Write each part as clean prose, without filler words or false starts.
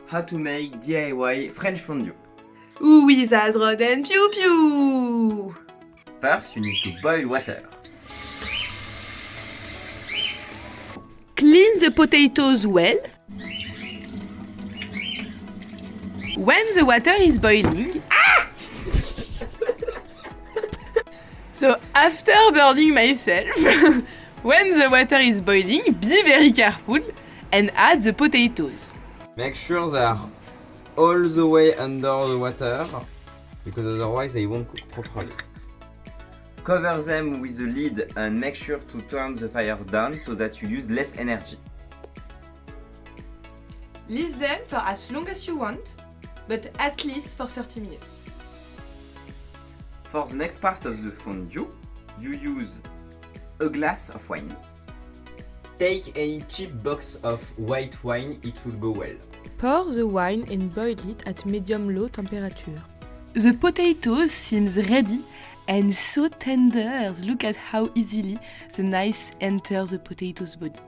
how to make DIY French fondue. Ooh, Wizard and pew pew! First, you need to boil water. Clean the potatoes well. When the water is boiling, so after burning myself, when the water is boiling, be very careful and add the potatoes. Make sure they are all the way under the water, because otherwise they won't cook properly. Cover them with the lid and make sure to turn the fire down so that you use less energy. Leave them for as long as you want, but at least for 30 minutes. For the next part of the fondue, you use a glass of wine. Take any cheap box of white wine, it will go well. Pour the wine and boil it at medium-low temperature. The potatoes seems ready and so tender. Look at how easily the knife enters the potato's body.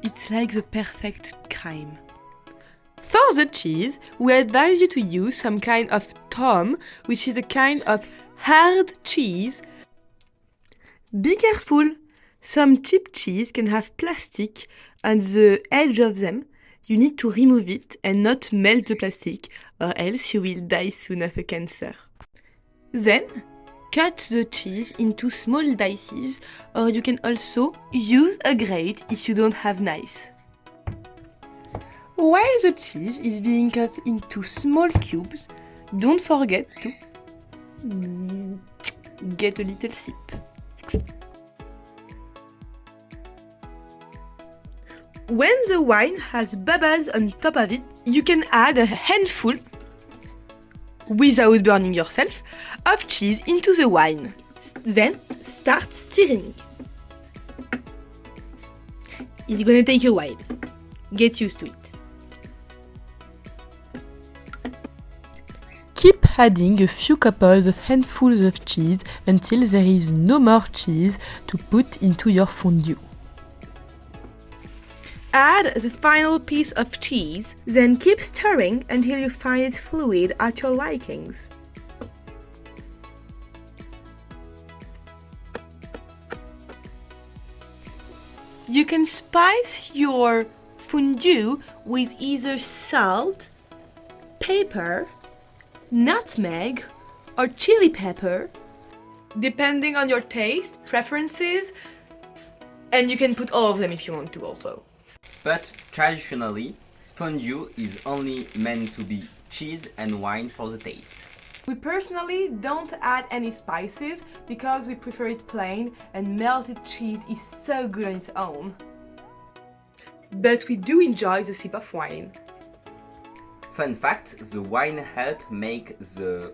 It's like the perfect crime. For the cheese, we advise you to use some kind of tom, which is a kind of hard cheese. Be careful! Some cheap cheese can have plastic on the edge of them. You need to remove it and not melt the plastic, or else you will die soon of a cancer. Then, cut the cheese into small dices, or you can also use a grate if you don't have knives. While the cheese is being cut into small cubes, don't forget to get a little sip. When the wine has bubbles on top of it, you can add a handful, without burning yourself, of cheese into the wine. Then start stirring. It's gonna take a while. Get used to it. Keep adding a few couples of handfuls of cheese until there is no more cheese to put into your fondue. Add the final piece of cheese, then keep stirring until you find it fluid at your likings. You can spice your fondue with either salt, pepper, nutmeg, or chili pepper, depending on your taste, preferences, and you can put all of them if you want to also. But traditionally, fondue is only meant to be cheese and wine for the taste. We personally don't add any spices because we prefer it plain, and melted cheese is so good on its own. But we do enjoy the sip of wine. Fun fact, the wine helps make the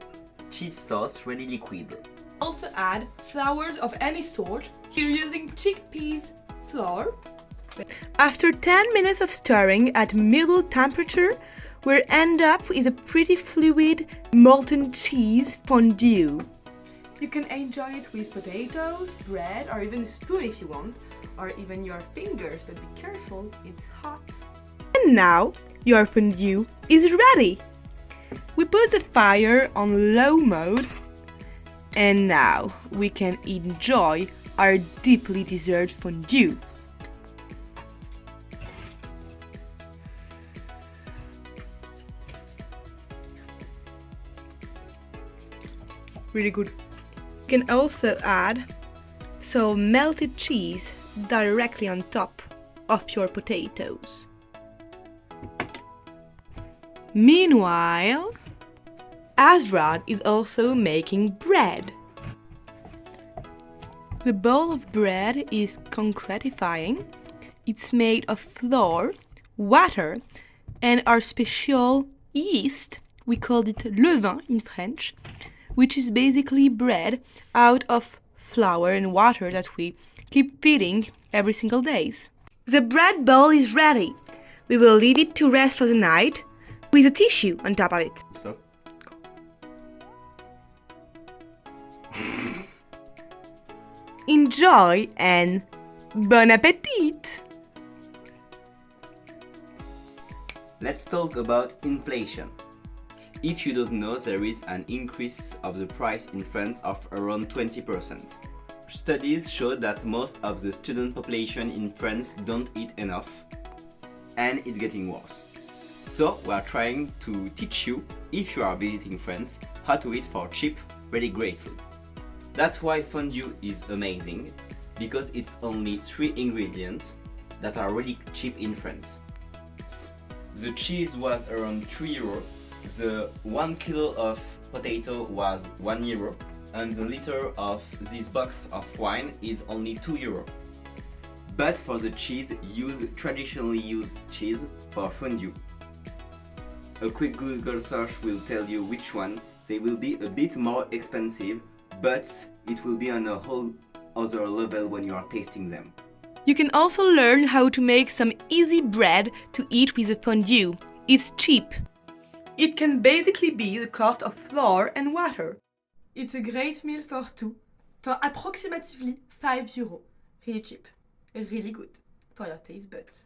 cheese sauce really liquid. Also add flours of any sort. Here using chickpeas flour. After 10 minutes of stirring at middle temperature, we'll end up with a pretty fluid molten cheese fondue. You can enjoy it with potatoes, bread, or even a spoon if you want, or even your fingers, but be careful, it's hot. And now, your fondue is ready! We put the fire on low mode, and now we can enjoy our deeply deserved fondue. Really good. You can also add some melted cheese directly on top of your potatoes. Meanwhile, Asrad is also making bread. The bowl of bread is concretifying. It's made of flour, water, and our special yeast. We called it levain in French, which is basically bread out of flour and water that we keep feeding every single day. The bread bowl is ready. We will leave it to rest for the night with a tissue on top of it. So? Enjoy and bon appétit! Let's talk about inflation. If you don't know, there is an increase of the price in France of around 20%. Studies show that most of the student population in France don't eat enough, and it's getting worse. So we are trying to teach you, if you are visiting France, how to eat for cheap, really great food. That's why fondue is amazing, because it's only 3 ingredients that are really cheap in France. The cheese was around 3 euros, the 1 kilo of potato was 1 euro, and the liter of this box of wine is only 2 euro. But for the cheese, traditionally use cheese for fondue. A quick Google search will tell you which one. They will be a bit more expensive, but it will be on a whole other level when you are tasting them. You can also learn how to make some easy bread to eat with a fondue. It's cheap. It can basically be the cost of flour and water. It's a great meal for two, for approximately 5 euros. Really cheap, really good for your taste buds.